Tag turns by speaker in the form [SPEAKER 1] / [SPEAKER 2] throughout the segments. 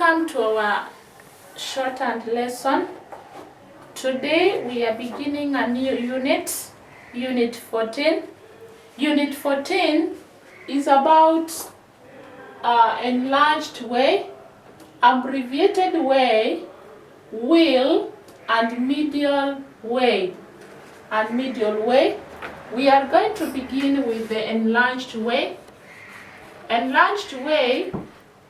[SPEAKER 1] Welcome to our shorthand lesson. Today we are beginning a new unit, Unit 14. Unit 14 is about enlarged way, abbreviated way, will, and medial way. We are going to begin with the enlarged way. Enlarged way,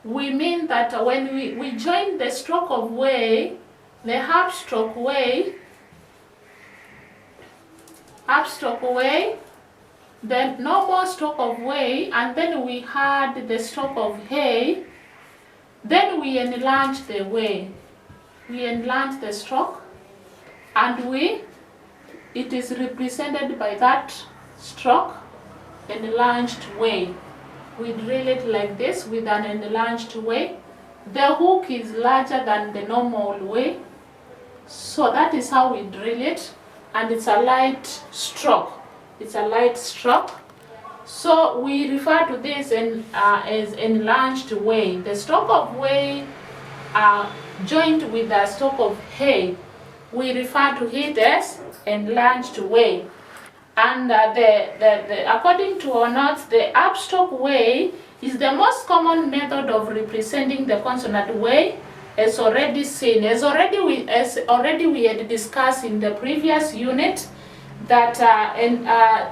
[SPEAKER 1] we mean that when we join the stroke of way, the half stroke way, the normal stroke of way, and then we had the stroke of hay, then we enlarge the way. We enlarge the stroke, and it is represented by that stroke, enlarged way. We drill it like this with an enlarged way. The hook is larger than the normal way, so that is how we drill it, and it's a light stroke. So we refer to this as enlarged way. The stroke of way joined with the stroke of hay, we refer to it as enlarged way. And according to our notes, the upstroke way is the most common method of representing the consonant way, as already seen. As already we had discussed in the previous unit, that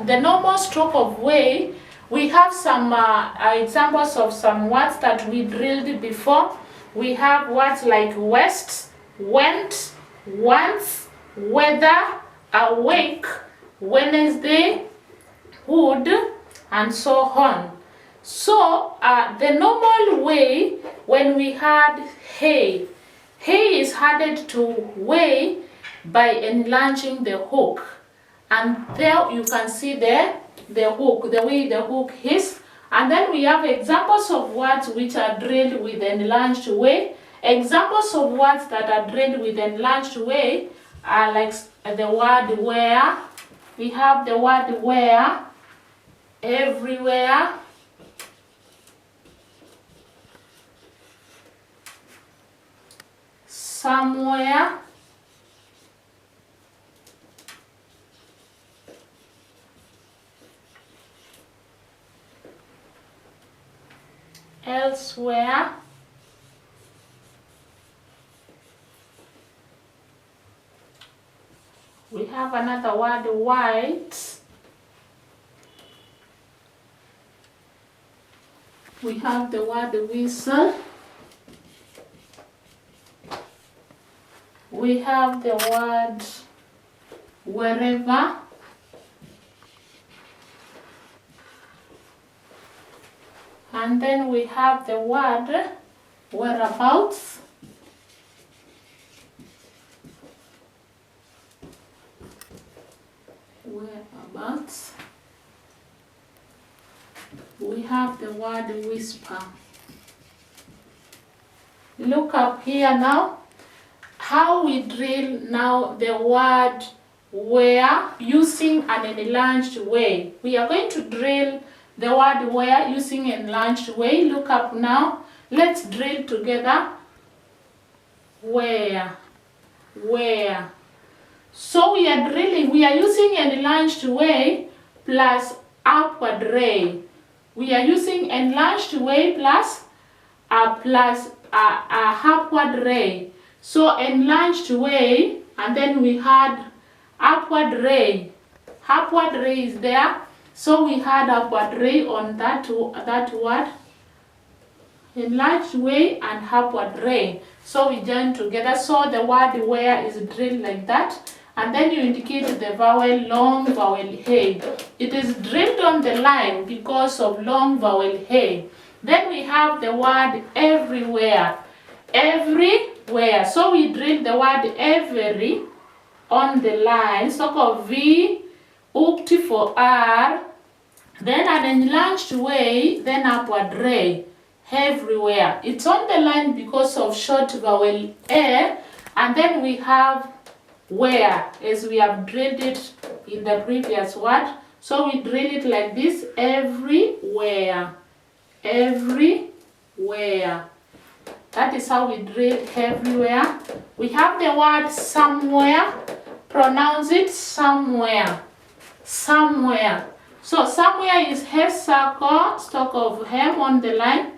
[SPEAKER 1] the normal stroke of way, we have some examples of some words that we drilled before. We have words like west, went, once, weather, awake, Wednesday, wood, and so on. So the normal way, when we had hay is added to way by enlarging the hook, and there you can see the hook, the way the hook is. And then we have examples of words which are drilled with enlarged way. Examples of words that are drilled with enlarged way are like the word where. We have the word where, everywhere, somewhere, elsewhere, we have another word, white. We have the word whistle. We have the word wherever. And then we have the word whereabouts. Whereabouts. We have the word whisper. Look up here now. How we drill now the word where using an enlarged way. We are going to drill the word where using enlarged way. Look up now. Let's drill together. Where. So we are using enlarged way plus upward ray. We are using enlarged way plus upward ray. So enlarged way, and then we had upward ray. Upward ray is there, so we had upward ray on that word. Enlarged way and upward ray. So we join together. So the word where is drilled like that. And then you indicate the vowel, long vowel hey. It is drilled on the line because of long vowel hey. Then we have the word everywhere. Everywhere. So we drill the word every on the line. So called V, ukti for R, then an enlarged way, then upward ray. Everywhere. It's on the line because of short vowel A, and then we have where, as we have drilled it in the previous word. So we drill it like this, everywhere. That is how we drill everywhere. We have the word somewhere. Pronounce it somewhere. Somewhere. So somewhere is head circle, stroke of hem on the line,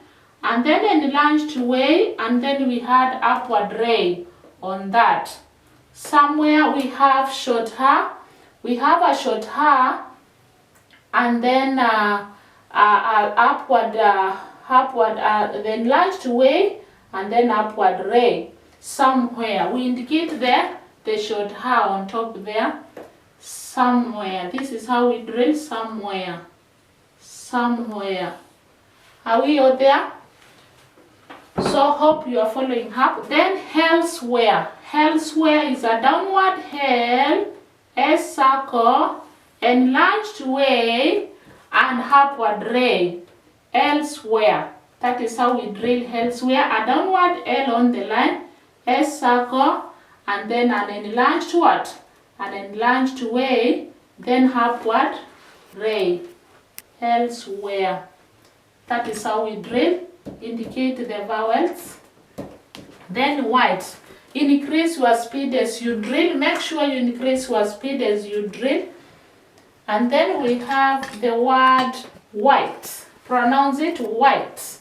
[SPEAKER 1] and then enlarged way, and then we had upward ray on that. Somewhere we have short hair. We have a short hair, and then upward, the enlarged way, and then upward ray. Somewhere we indicate there the short hair on top there. Somewhere. This is how we drill somewhere. Somewhere. Are we all there? So hope you are following up. Then elsewhere. Elsewhere is a downward L, S circle, enlarged way, and upward ray. Elsewhere. That is how we drill elsewhere. A downward L on the line, S circle, and then an enlarged what? An enlarged way, then upward ray. Elsewhere. That is how we drill. Indicate the vowels. Then white. Increase your speed as you drill. Make sure you increase your speed as you drill. And then we have the word white. Pronounce it white.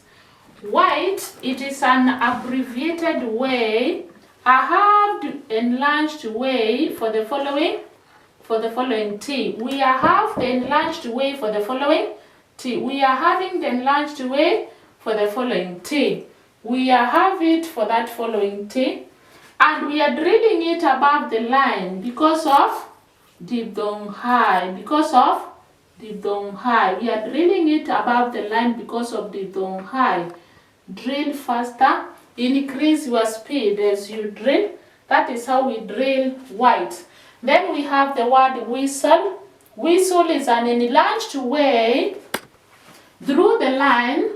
[SPEAKER 1] White, it is an abbreviated way, a halved enlarged way for the following T. We have the enlarged way for the following T. We are having the enlarged way for the following T. We are having it for that following T. And we are drilling it above the line because of deep down high. Because of deep down high. We are drilling it above the line because of deep down high. Drill faster. Increase your speed as you drill. That is how we drill white. Then we have the word whistle. Whistle is an enlarged way through the line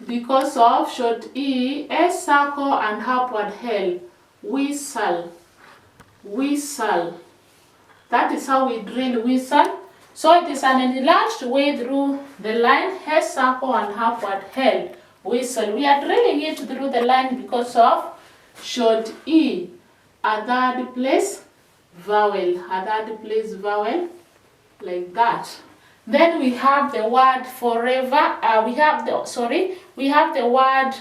[SPEAKER 1] because of short E, S circle, and upward L. Whistle. Whistle. That is how we drill whistle. So it is an enlarged way through the line, S circle, and upward L. Whistle. We are drilling it through the line because of short E. A third place vowel. A third place vowel. Like that. Then we have the word forever. We have the word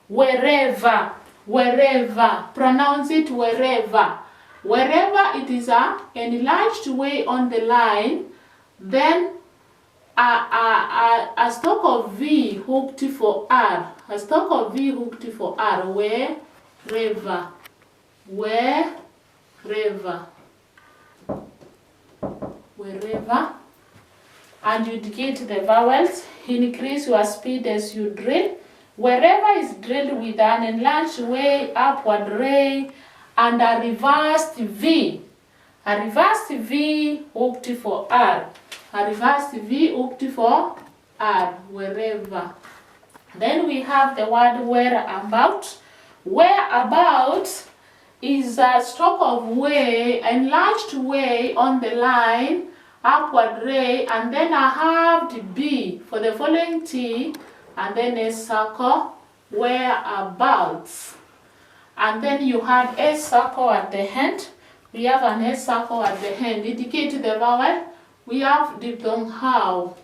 [SPEAKER 1] wherever. Wherever. Pronounce it wherever. Wherever, it is an enlarged way on the line. Then a stroke of V hooked for R. A stroke of V hooked for R. Wherever. Wherever. Wherever. And you indicate the vowels. Increase your speed as you drill. Wherever is drilled with an enlarged way, upward ray, and a reversed V. A reversed V hooked for R. A reversed V hooked for R. Wherever. Then we have the word whereabout. Whereabout is a stroke of way, enlarged way on the line, upward ray, and then a halved B for the following T, and then a circle, whereabouts. And then you have a circle at the end. We have an S circle at the end. Indicate the vowel. We have diphthong how.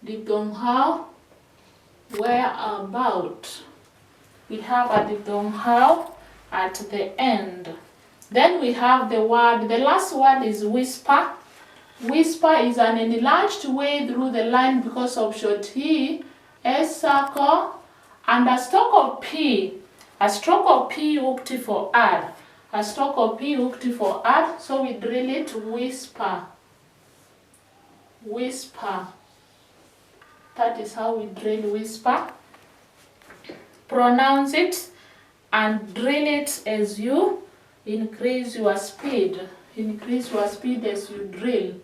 [SPEAKER 1] Diphthong how. Whereabout. We have a diphthong how at the end. Then we have the word. The last word is whisper. Whisper is an enlarged way through the line because of short E, S circle, and a stroke of P. A stroke of P hooked for R. A stroke of P hooked for R. So we drill it whisper. Whisper. That is how we drill whisper. Pronounce it and drill it as you increase your speed. Increase your speed as you drill.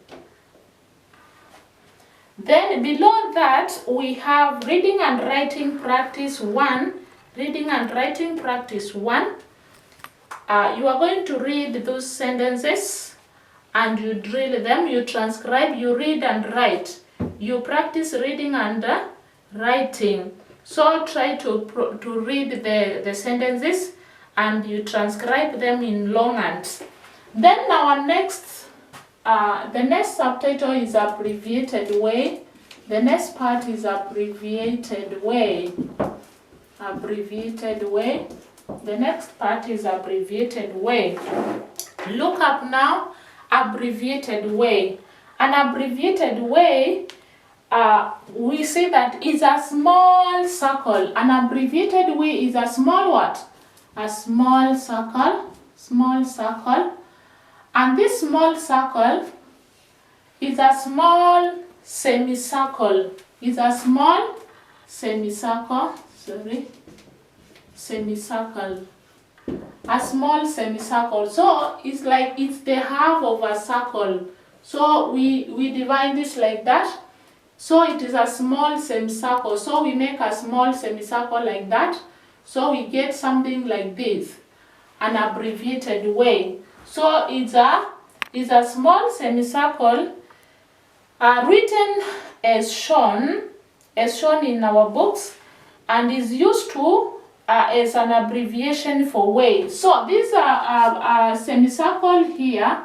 [SPEAKER 1] Then below that we have reading and writing practice 1. Reading and writing practice 1. You are going to read those sentences and you drill them, you transcribe, you read and write. You practice reading and writing. So try to read the sentences and you transcribe them in longhand. Then our next, the next subtitle is abbreviated way. The next part is abbreviated way. Abbreviated way. The next part is abbreviated way. Look up now, abbreviated way. An abbreviated way, we say that is a small circle. An abbreviated way is a small what? A small circle. Small circle. And this small circle is a small semicircle. Is a small semicircle. Sorry. Semicircle. A small semicircle. So it's like it's the half of a circle. So we divide this like that. So it is a small semicircle. So we make a small semicircle like that. So we get something like this, an abbreviated way. So it's a small semicircle written as shown in our books, and is used to as an abbreviation for way. So this semicircle here,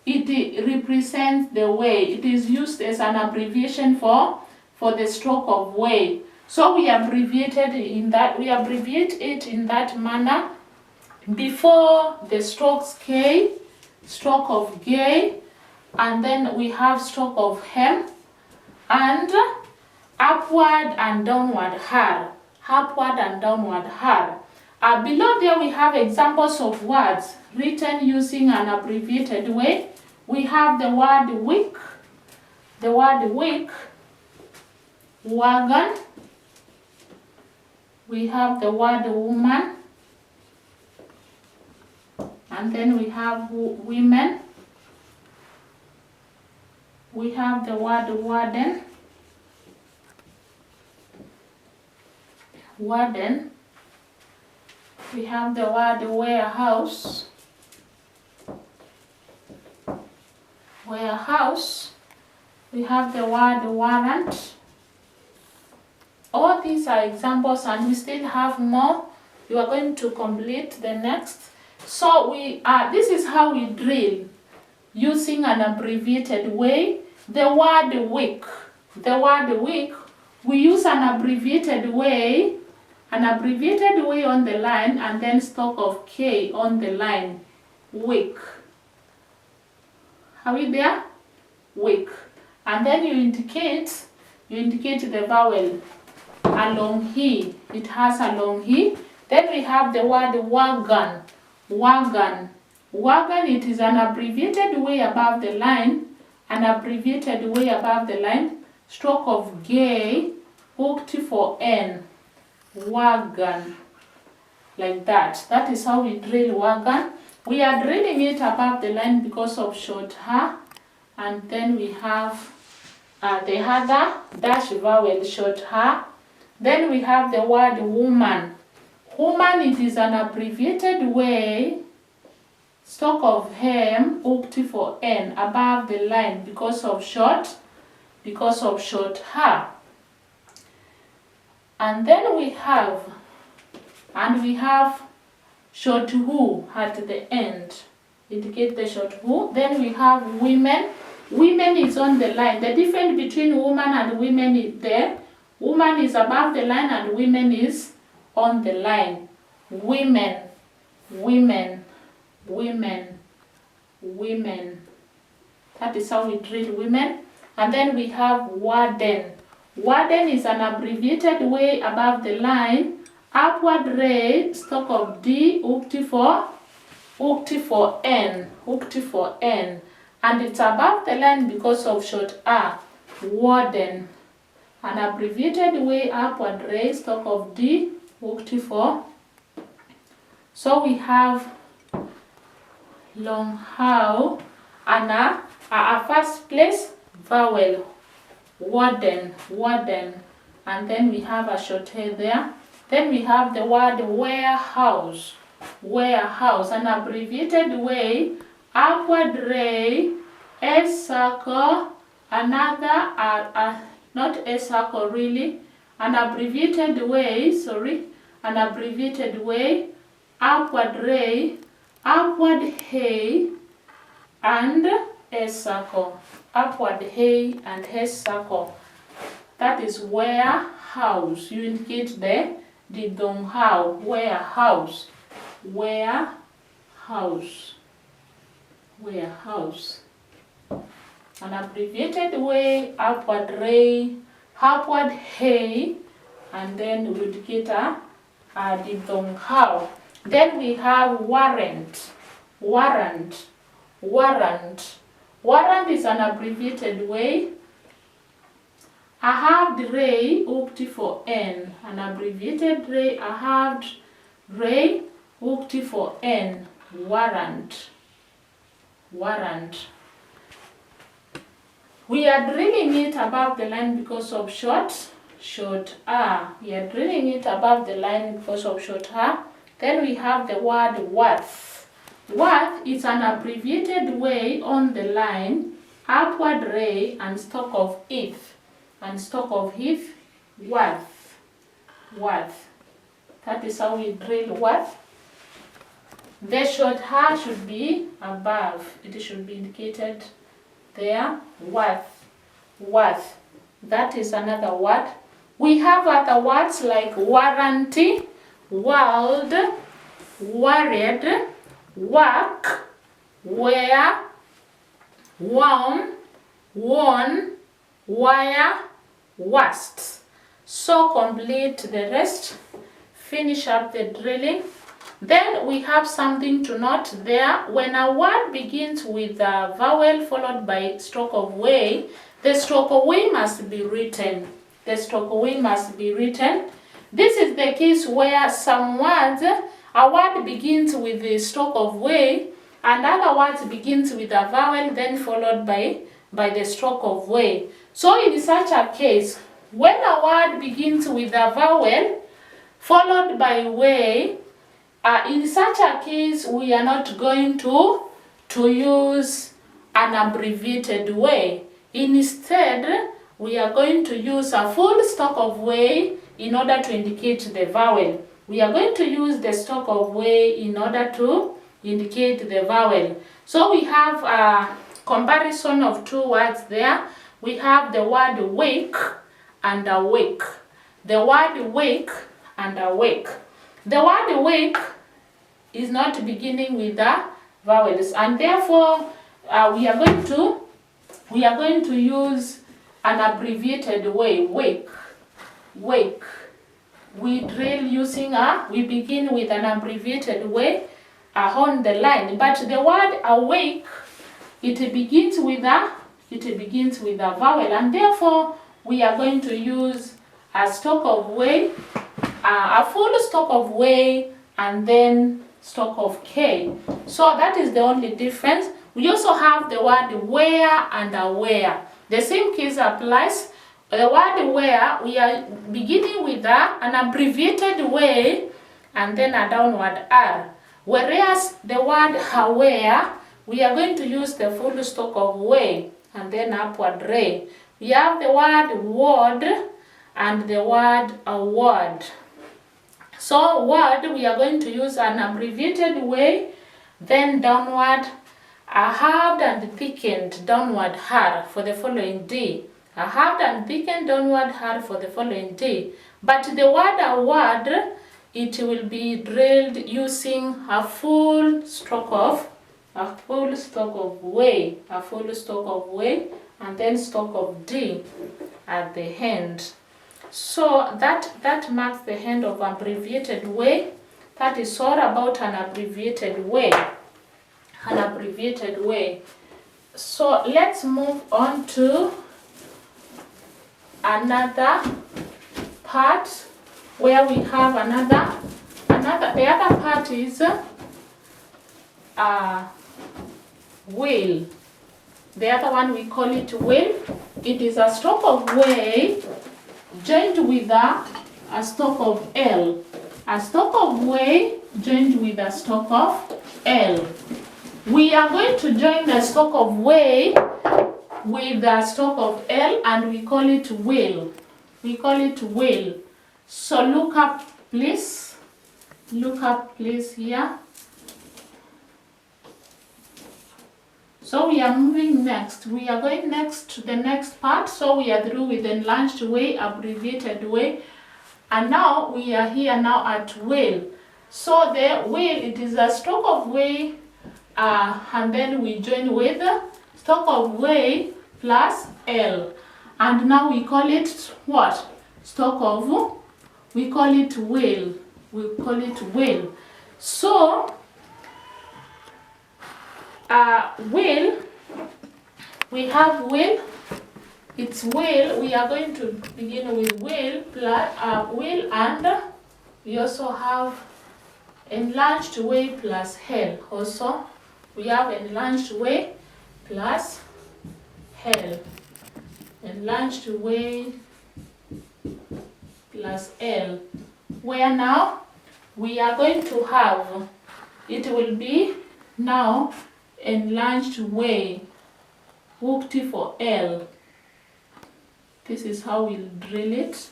[SPEAKER 1] it represents the way. It is used as an abbreviation for the stroke of way. So we abbreviate it in that manner. Before the strokes K, stroke of gay, and then we have stroke of hem, and upward and downward har. Upward and downward har. Below there we have examples of words written using an abbreviated way. We have the word week, wagon. We have the word woman, and then we have women. We have the word warden. We have the word warehouse. We have the word warrant. All these are examples, and we still have more. You are going to complete the next. So this is how we drill using an abbreviated way. The word week. We use an abbreviated way on the line, and then stroke of K on the line. Week. Are we there? Week. And then you indicate the vowel. A long he. It has a long he. Then we have the word wagon. Wagon, it is an abbreviated way above the line. Stroke of gay, hooked for N. Wagon. Like that. That is how we drill wagon. We are drilling it above the line because of short ha. And then we have the other dash vowel, short ha. Then we have the word woman. Woman, it is an abbreviated way, stroke of hem, hooked for N, above the line because of short ha. And then we have short who at the end, indicate the short who. Then we have women. Women is on the line. The difference between woman and women is there. Woman is above the line and women is on the line. Women. That is how we drill women. And then we have warden. Warden is an abbreviated way above the line. Upward ray, stroke of D, hooked for N. And it's above the line because of short R. Warden. An abbreviated way, upward ray, stroke of D, hooked for. So we have long how and a first place vowel. Warden. And then we have a short head there. Then we have the word warehouse. An abbreviated way, upward ray, S circle, another, not a circle really, an abbreviated way, upward ray, upward hay, and a circle. Upward hay and a circle. That is warehouse. You indicate the didong how. Warehouse. Warehouse. Warehouse. An abbreviated way, upward ray, upward hay, and then we indicate a didong how. Then we have warrant. Warrant. Warrant. Warrant is an abbreviated way. I have the ray ukti for N. An abbreviated ray, I have ray ukti for N. Warrant. Warrant. We are drilling it above the line because of short R. We are drilling it above the line because of short R. Then we have the word worth. Worth is an abbreviated way on the line, upward ray and stalk of if. And stalk of if, worth. Worth. That is how we drill worth. The short R should be above. It should be indicated there. Worth. Worth. That is another word. We have other words like warranty, world, worried, work, wear, warm, worn, wire, worst. So complete the rest. Finish up the drilling. Then we have something to note there. When a word begins with a vowel followed by stroke of way, the stroke of way must be written. The stroke of way must be written. This is the case where some words, a word begins with the stroke of way, and other words begins with a vowel then followed by the stroke of way. So in such a case, when a word begins with a vowel followed by way, in such a case we are not going to use an abbreviated way. Instead, we are going to use a full stop of way in order to indicate the vowel. We are going to use the stop of way in order to indicate the vowel. So we have a comparison of two words there. We have the word wake and awake. The word wake and awake. The word wake is not beginning with the vowels, and therefore we are going to use an abbreviated way. Wake. Wake. We drill using we begin with an abbreviated way on the line, but the word awake, it begins with a vowel, and therefore we are going to use a stop of way, a full stop of way, and then stop of K. So that is the only difference. We also have the word where and aware. The same case applies. The word where, we are beginning with an abbreviated way and then a downward R. Whereas the word aware, we are going to use the full stop of way and then upward ray. We have the word word and the word award. So word, we are going to use an abbreviated way, then downward, a halved and thickened downward R for the following D. A halved and thickened downward R for the following D. But the word award, it will be drilled using a full stroke of way, and then stroke of D at the end. So that marks the end of abbreviated way. That is all about an abbreviated way. An abbreviated way. So let's move on to another part where we have another the other part is will. The other one we call it will. It is a stop of way joined with a stop of L. A stop of way joined with a stop of L. We are going to join the stop of way with the stop of L, and we call it will. we call it will. So look up please. Look up please here. So we are moving next. We are going next to the next part. So we are through with enlarged way, abbreviated way. And now we are here now at will. So the will, it is a stroke of way, and then we join with stroke of way plus L. And now we call it what? Stroke of, we call it will. We call it will. So, will, we have will, it's will, we are going to begin with will plus will, and we also have enlarged way plus L. Also, we have enlarged way plus L. Enlarged way plus L. Where now we are going to have, it will be now enlarged way hooked for L. This is how we'll drill it.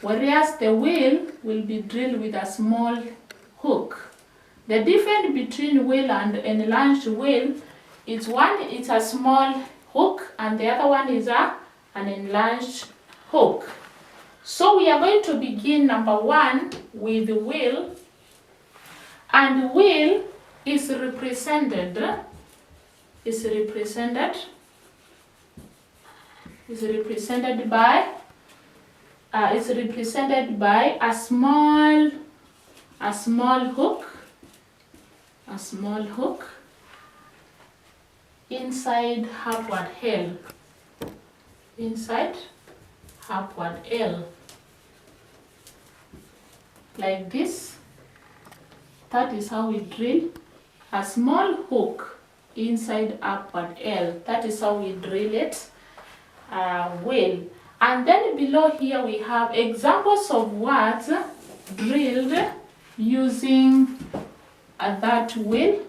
[SPEAKER 1] Whereas the will be drilled with a small hook. The difference between will and enlarged will is one is a small hook and the other one is an enlarged hook. So we are going to begin number one with will, and will is represented by a small hook inside upward L, like this. That is how we drill a small hook inside upward L. That is how we drill it. Will. And then below here we have examples of words drilled using that will.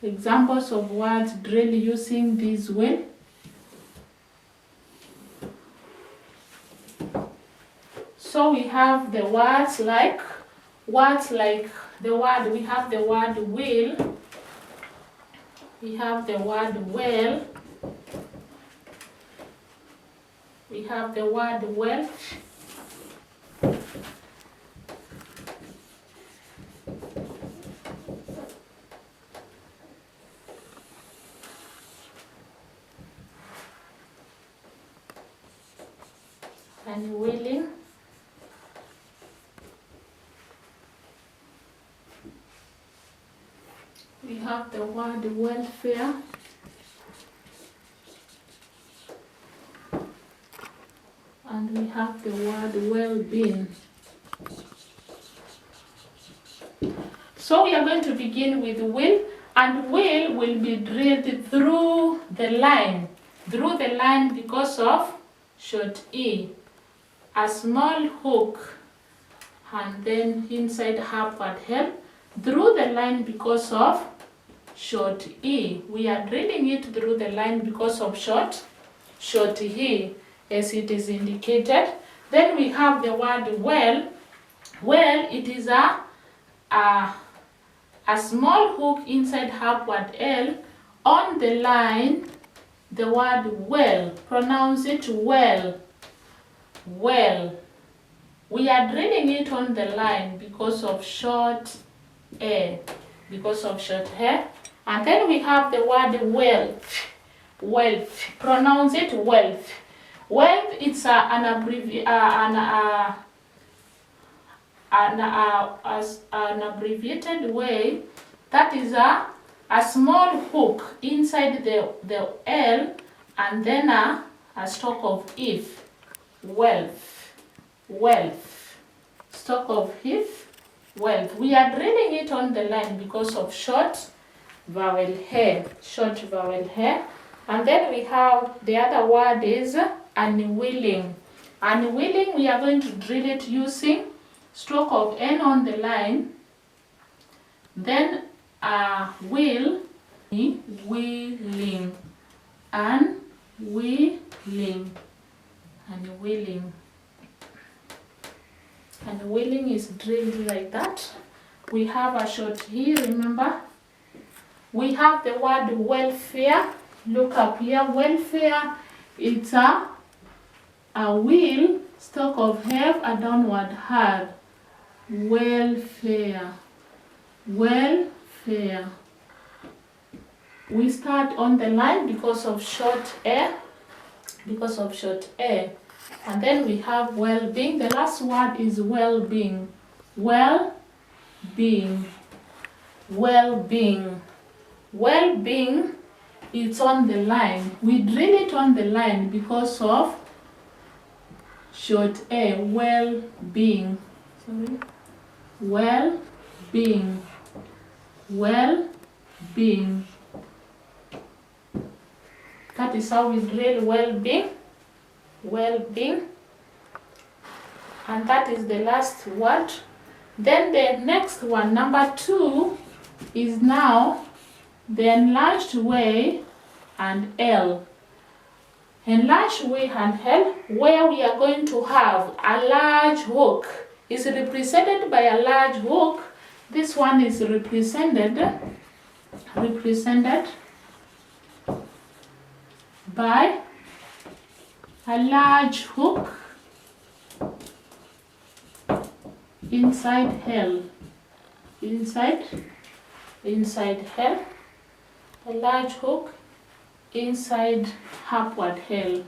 [SPEAKER 1] Examples of words drilled using this will. So we have the words like the word, we have the word will, we have the word well, we have the word wealth, and willing. We have the word welfare, and we have the word well-being. So we are going to begin with will, and will be drilled through the line because of short E. A small hook and then inside upward L through the line because of short E. We are drilling it through the line because of short E, as it is indicated. Then we have the word well. Well, it is a small hook inside upward L on the line, the word well. Pronounce it well. Well. We are drilling it on the line because of short A. And then we have the word wealth. Pronounce it wealth. Wealth, it's an abbreviated way. That is a small hook inside the L and then a stroke of if. Wealth. Stroke of if. Wealth. We are drilling it on the line because of short vowel hair. And then we have the other word is unwilling. Unwilling, we are going to drill it using stroke of N on the line. Then willing. Unwilling. And wheeling is drilled like that. We have a short here, remember? We have the word welfare. Look up here. Welfare, it's a wheel, stalk of have, a downward hard. Welfare. Welfare. We start on the line because of short a. And then we have well-being. The last word is well-being. Well-being. Well-being. Well-being, it's on the line. We drill it on the line because of short a. Well-being. Sorry. Well-being. Well-being. That is how we drill well-being. Well-being. And that is the last word. Then the next one, number 2, is now the enlarged way and L. Enlarged way and L, where we are going to have a large hook, is represented by a large hook. This one is represented by a large hook inside L. Inside L. A large hook inside upward L.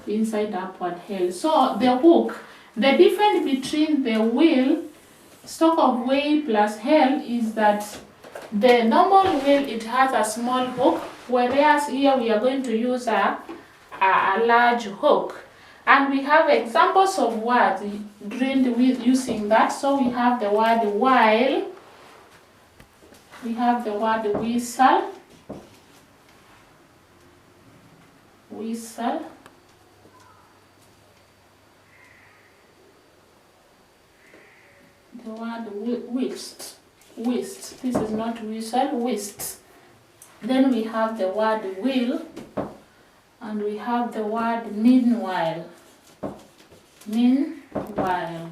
[SPEAKER 1] Inside upward L. So the hook, the difference between the wheel, stalk of way plus L is that the normal wheel, it has a small hook, whereas here we are going to use a large hook. And we have examples of words drilled with using that. So we have the word while, we have the word whistle, whistle, the word whist, whist. This is not whistle, whist. Then we have the word will, and we have the word meanwhile. Meanwhile.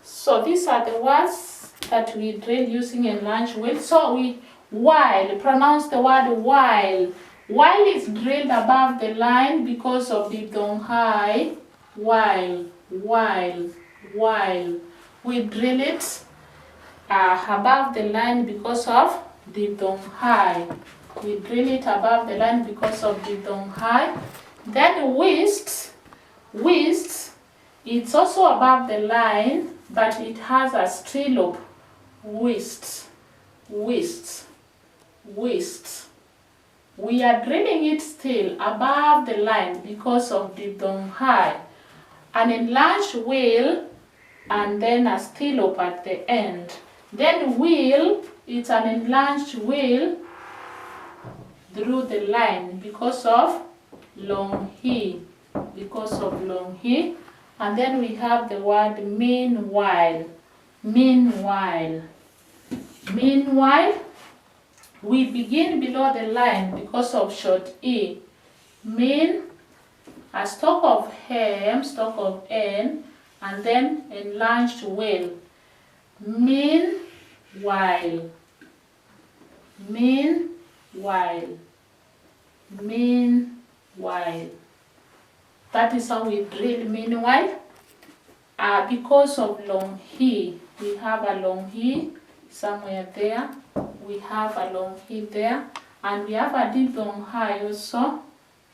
[SPEAKER 1] So these are the words that we drill using enlarged will. So we while, pronounce the word while. While is drilled above the line because of diphthong high. While. We drill it above the line because of diphthong high. We drill it above the line because of diphthong high. Then whist, it's also above the line, but it has a strilop. Whist. We are drilling it still above the line because of diphthong high. An enlarged wheel and then a strilop at the end. Then wheel, it's an enlarged wheel through the line because of long he. And then we have the word meanwhile. Meanwhile, we begin below the line because of short e. Mean, a stalk of hem, stalk of n, and then enlarged wheel. Meanwhile. That is how we drill meanwhile. Because of long he, we have a long he somewhere there. We have a long he there. And we have a diphthong high also.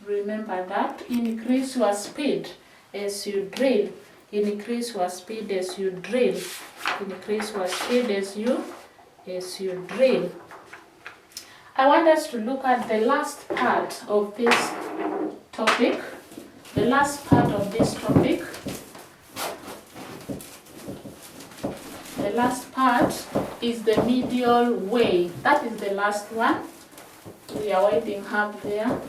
[SPEAKER 1] Remember that. Increase your speed as you drill. Increase your speed as you drill. Increase your speed as you drill. I want us to look at the last part of this topic. The last part of this topic. The last part is the medial way. That is the last one. We are waiting up there.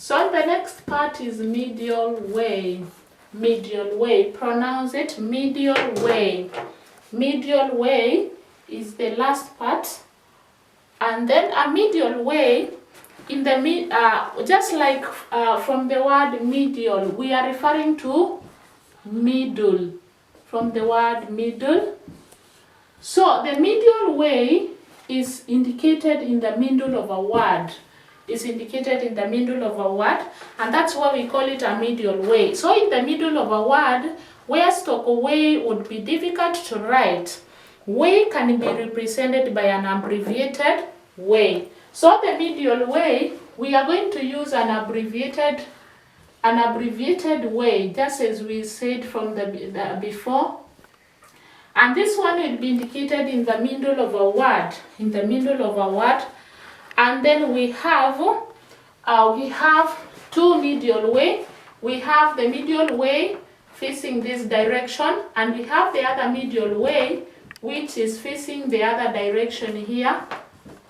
[SPEAKER 1] So the next part is medial way. Medial way. Pronounce it medial way. Medial way is the last part. And then a medial way, in the just like from the word medial, we are referring to middle. From the word middle. So the medial way is indicated in the middle of a word. Is indicated in the middle of a word, and that's why we call it a medial way. So in the middle of a word, where stock way would be difficult to write, way can be represented by an abbreviated way. So the medial way, we are going to use an abbreviated way, just as we said from the before. And this one will be indicated in the middle of a word. In the middle of a word. And then we have two medial way. We have the medial way facing this direction, and we have the other medial way which is facing the other direction here,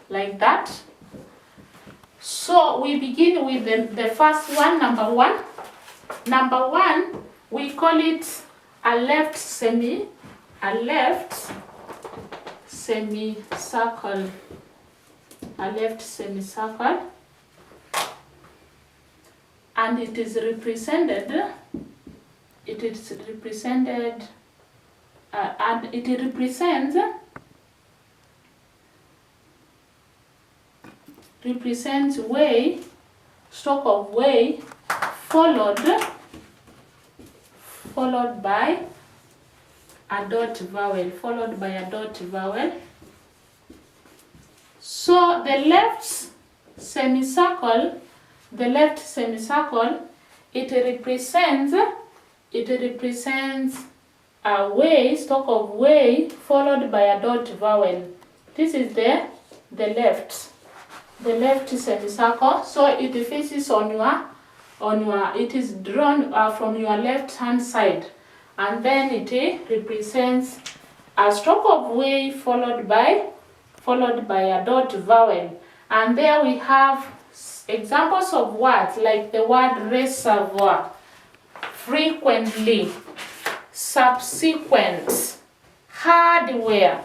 [SPEAKER 1] like that. So we begin with the first one, number one. Number one, we call it a left semicircle. A left semicircle, and it represents way, stroke of way, followed by a dot vowel, So the left semicircle, it represents a way, stroke of way, followed by a dot vowel. This is the left semicircle. So it faces on your, it is drawn from your left hand side, and then it represents a stroke of way followed by a dot vowel. And there we have examples of words like the word reservoir, frequently, subsequent, hardware.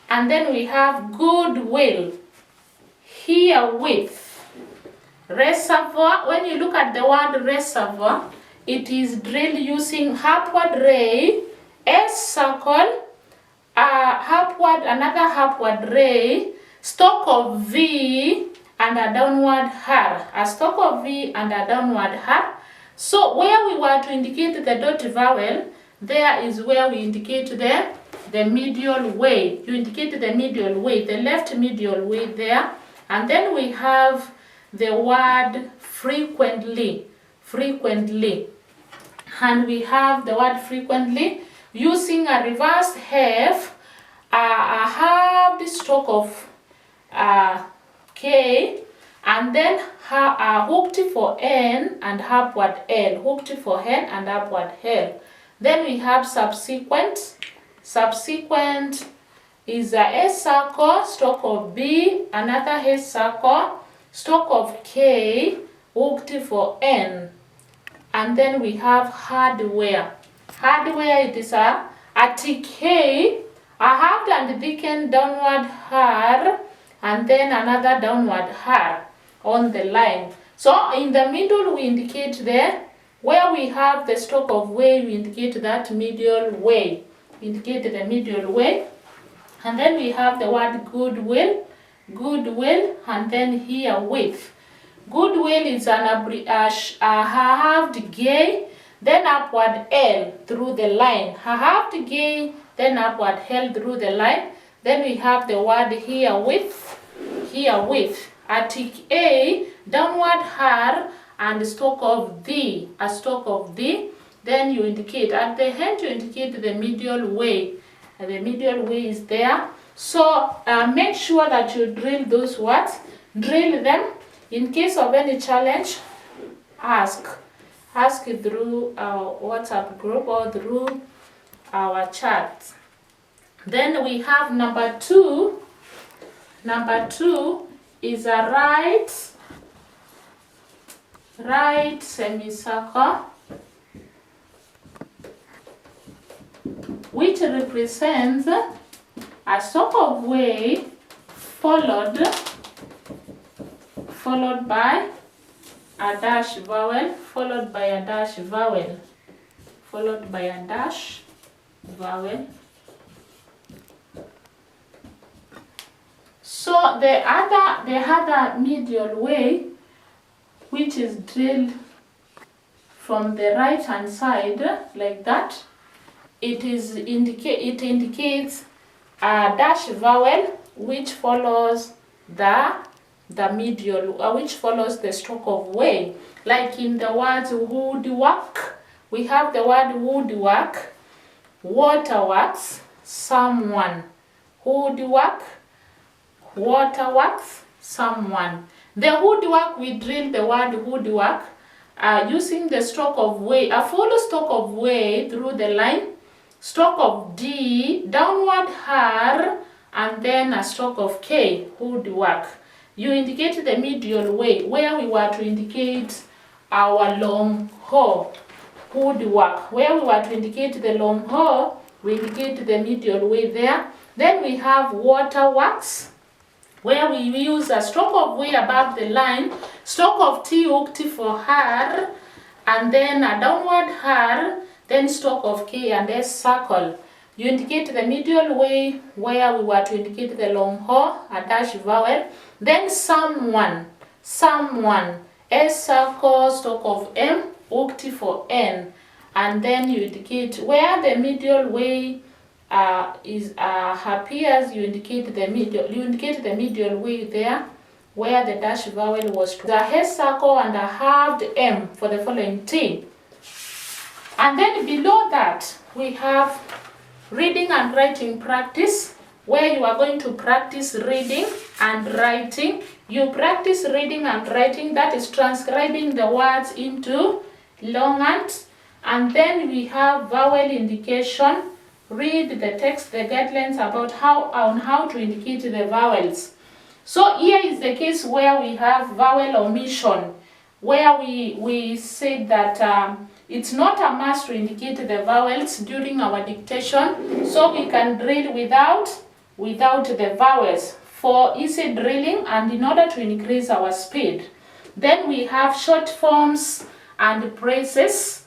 [SPEAKER 1] And then we have goodwill, herewith, reservoir. When you look at the word reservoir, it is drilled using upward ray, S circle, another upward ray, stroke of V, and a downward R. A stroke of V and a downward R. So where we were to indicate the dot vowel, there is where we indicate the medial way. You indicate the medial way, the left medial way there. And then we have the word frequently. And we have the word frequently using a reversed F, a halved stroke of K, and then hooked for N and upward L. Hooked for N and upward L. Then we have subsequent. Subsequent is a S circle, stroke of B, another S circle, stroke of K, hooked for N. And then we have hardware. Hardware, it is a TK, a halved and thickened downward R, and then another downward R on the line. So in the middle we indicate there, where we have the stroke of way, we indicate that medial way. We indicate the medial way. And then we have the word goodwill, and then herewith. Goodwill is a halved gay, then upward L through the line. A halved gay, then upward L through the line. Then we have the word herewith. A tick A, downward R, and stroke of D. A stroke of D. Then you indicate at the end, you indicate the medial way. And the medial way is there. So make sure that you drill those words. Drill them. In case of any challenge, ask through our WhatsApp group or through our chat. Then we have number two. Number two is a right right semicircle, which represents a stop of way followed by a dash vowel, followed by a dash vowel, followed by a dash vowel. So the other medial way, which is drilled from the right hand side like that, it indicates a dash vowel which follows the medial, which follows the stroke of way. Like in the words woodwork, we have the word woodwork, waterworks, someone. Woodwork, waterworks, someone. The woodwork, we drill the word woodwork using the stroke of way, a full stroke of way through the line, stroke of D, downward R, and then a stroke of K, woodwork. You indicate the medial way, where we were to indicate our long ho, woodwork. Where we were to indicate the long ho, we indicate the medial way there. Then we have waterworks, where we use a stroke of way above the line, stroke of T hooked for her, and then a downward her, then stroke of K and S circle. You indicate the medial way where we were to indicate the long ho, a dash vowel, then someone, S circle, stroke of M, hooked for N, and then you indicate where the medial way appears. You indicate the medial way there, where the dash vowel was the S circle and a halved M for the following T. And then below that we have reading and writing practice, where you are going to practice reading and writing. You practice reading and writing, that is transcribing the words into longhand. And then we have vowel indication. Read the text, the guidelines about how to indicate the vowels. So here is the case where we have vowel omission, where we said that it's not a must to indicate the vowels during our dictation, so we can drill without the vowels for easy drilling and in order to increase our speed. Then we have short forms and phrases,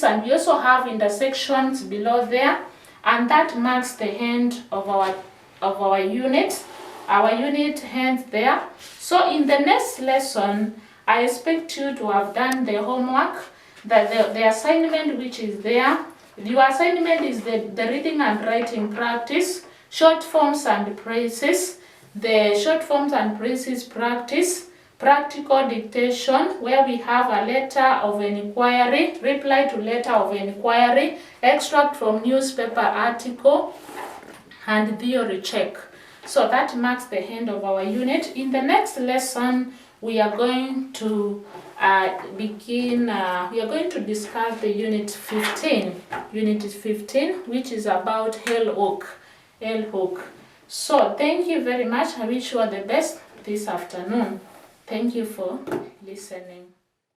[SPEAKER 1] and we also have intersections below there, and that marks the end of our unit. Our unit ends there. So in the next lesson, I expect you to have done the homework, the assignment which is there. Your assignment is the reading and writing practice, short forms and phrases, the short forms and phrases practice, practical dictation, where we have a letter of inquiry, reply to letter of inquiry, extract from newspaper article, and theory check. So that marks the end of our unit. In the next lesson, we are going to discuss the unit 15, which is about L-hook. So thank you very much. I wish you all the best this afternoon. Thank you for listening.